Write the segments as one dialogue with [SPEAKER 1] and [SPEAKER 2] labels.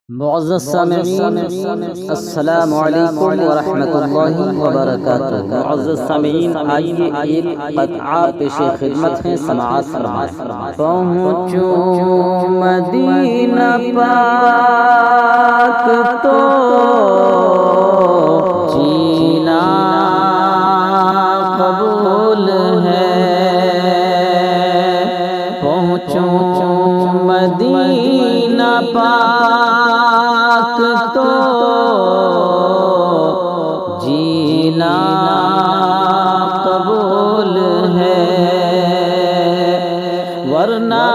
[SPEAKER 1] معزز سامعین، السلام علیکم ورحمۃ اللہ وبرکاتہ۔ معزز سامعین، آئیے ایک قطعہ پیش خدمت ہے، سماعت فرمائیں۔ پہنچوں مدینہ پاک تو جینا قبول ہے، پہنچوں مدینہ پاک تو جینا قبول ہے، ورنہ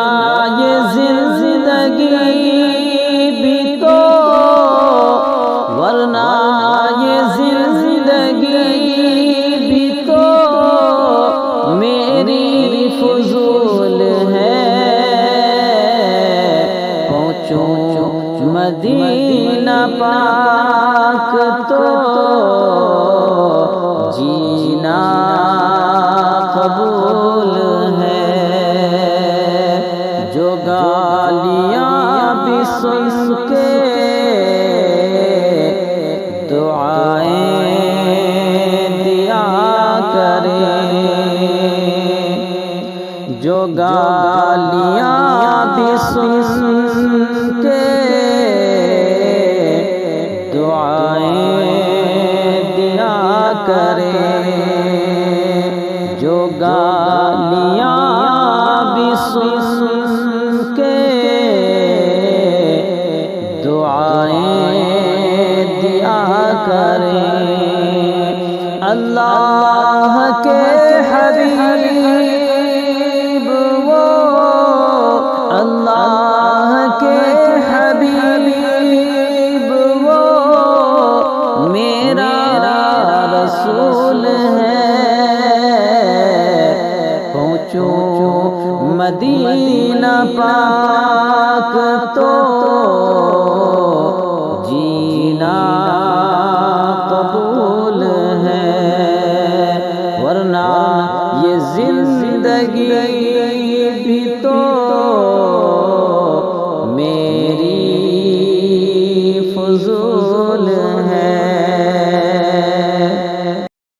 [SPEAKER 1] یہ زندگی بھی تو، ورنہ یہ زندگی بھی تو میری فضول ہے، پہنچوں مدینہ پاک تو جینا قبول ہے، جو گالیاں بھی سن کے دعائیں دیا کریں، جو گالیاں بھی سن کے دعائیں دیا کریں، جو گالیاں بھی سن کے دعائیں دیا کریں، اللہ کے حبیب وہ، اللہ کے حبیب وہ میرا رسول ہے، پہنچوں مدینہ پاک تو